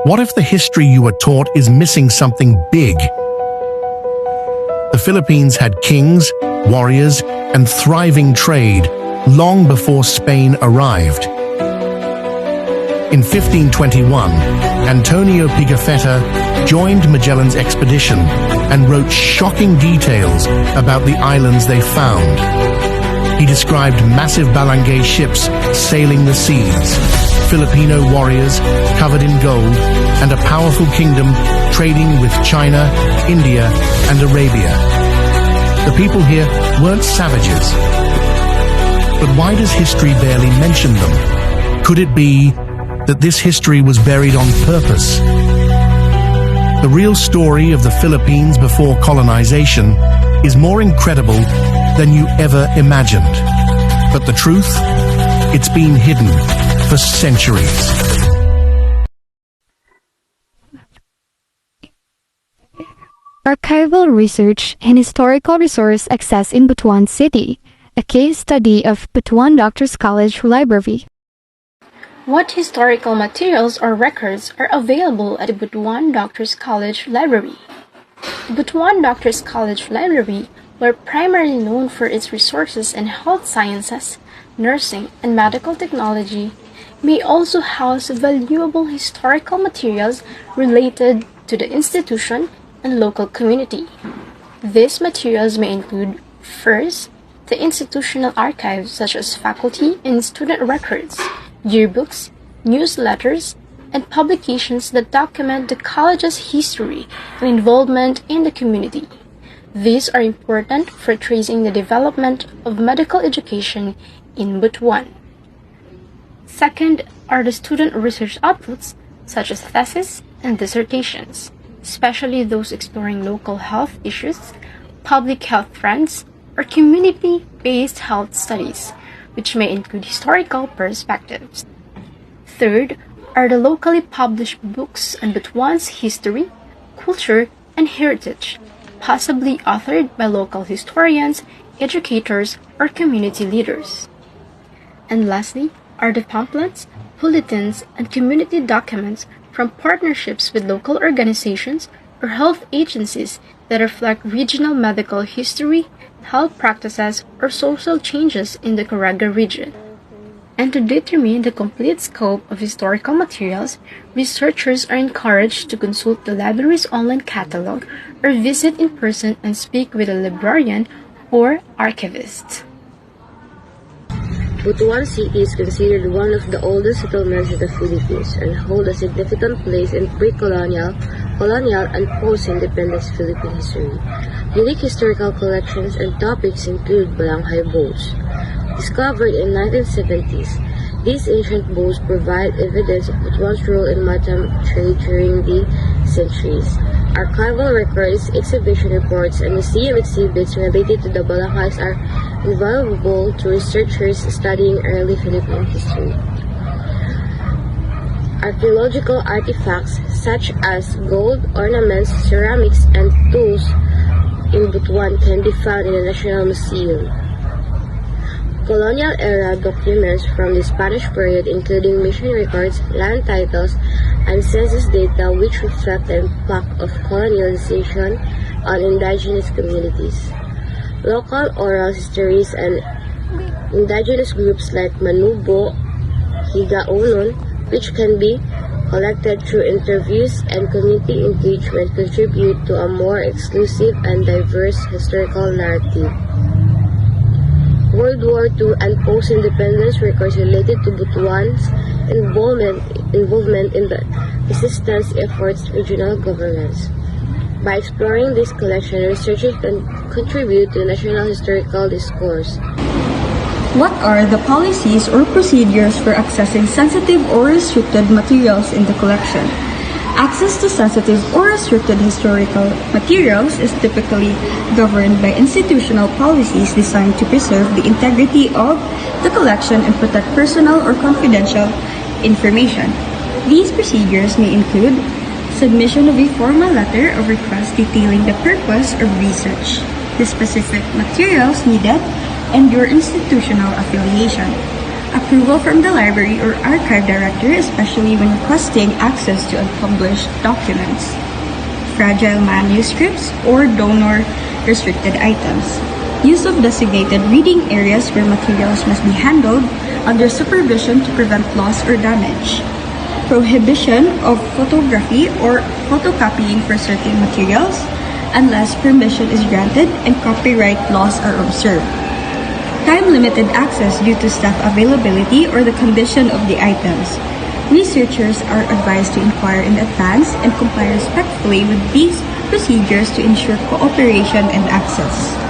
What if the history you were taught is missing something big? The Philippines had kings, warriors, and thriving trade long before Spain arrived. In 1521, Antonio Pigafetta joined Magellan's expedition and wrote shocking details about the islands they found. He described massive barangay ships sailing the seas, Filipino warriors covered in gold, and a powerful kingdom trading with China, India, and Arabia. The people here weren't savages. But why does history barely mention them? Could it be that this history was buried on purpose? The real story of the Philippines before colonization is more incredible than you ever imagined. But the truth? It's been hidden for centuries. Archival research and historical resource access in Butuan City, a case study of Butuan Doctors College Library. What historical materials or records are available at the Butuan Doctors College Library? The Butuan Doctors College Library were primarily known for its resources in health sciences, nursing, and medical technology, may also house valuable historical materials related to the institution and local community. These materials may include, first, the institutional archives such as faculty and student records, yearbooks, newsletters, and publications that document the college's history and involvement in the community. These are important for tracing the development of medical education in Butuan. Second are the student research outputs such as theses and dissertations, especially those exploring local health issues, public health trends, or community-based health studies, which may include historical perspectives. Third are the locally published books on Butuan's history, culture, and heritage, possibly authored by local historians, educators, or community leaders. And lastly are the pamphlets, bulletins, and community documents from partnerships with local organizations or health agencies that reflect regional medical history, health practices, or social changes in the Caraga region. And to determine the complete scope of historical materials, researchers are encouraged to consult the library's online catalog or visit in person and speak with a librarian or archivist. Butuan City is considered one of the oldest settlements in the Philippines and holds a significant place in pre-colonial, colonial, and post-independence Philippine history. Unique historical collections and topics include barangay boats. Discovered in 1970s, these ancient boats provide evidence of Butuan's role in maritime trade during the centuries. Archival records, exhibition reports, and museum exhibits related to the barangays are invaluable to researchers studying early Philippine history. Archaeological artifacts such as gold, ornaments, ceramics, and tools in Butuan can be found in the National Museum. Colonial-era documents from the Spanish period, including mission records, land titles, and census data which reflect the impact of colonialization on indigenous communities. Local oral histories and indigenous groups like Manubo, Higaonon, which can be collected through interviews and community engagement, contribute to a more exclusive and diverse historical narrative. World War II and post-independence records related to Butuan's involvement in the resistance efforts of regional governments. By exploring this collection, researchers can contribute to the national historical discourse. What are the policies or procedures for accessing sensitive or restricted materials in the collection? Access to sensitive or restricted historical materials is typically governed by institutional policies designed to preserve the integrity of the collection and protect personal or confidential information. These procedures may include submission of a formal letter of request detailing the purpose of research, the specific materials needed, and your institutional affiliation. Approval from the library or archive director, especially when requesting access to unpublished documents. Fragile manuscripts or donor-restricted items. Use of designated reading areas where materials must be handled under supervision to prevent loss or damage. Prohibition of photography or photocopying for certain materials unless permission is granted and copyright laws are observed. Time-limited access due to staff availability or the condition of the items. Researchers are advised to inquire in advance and comply respectfully with these procedures to ensure cooperation and access.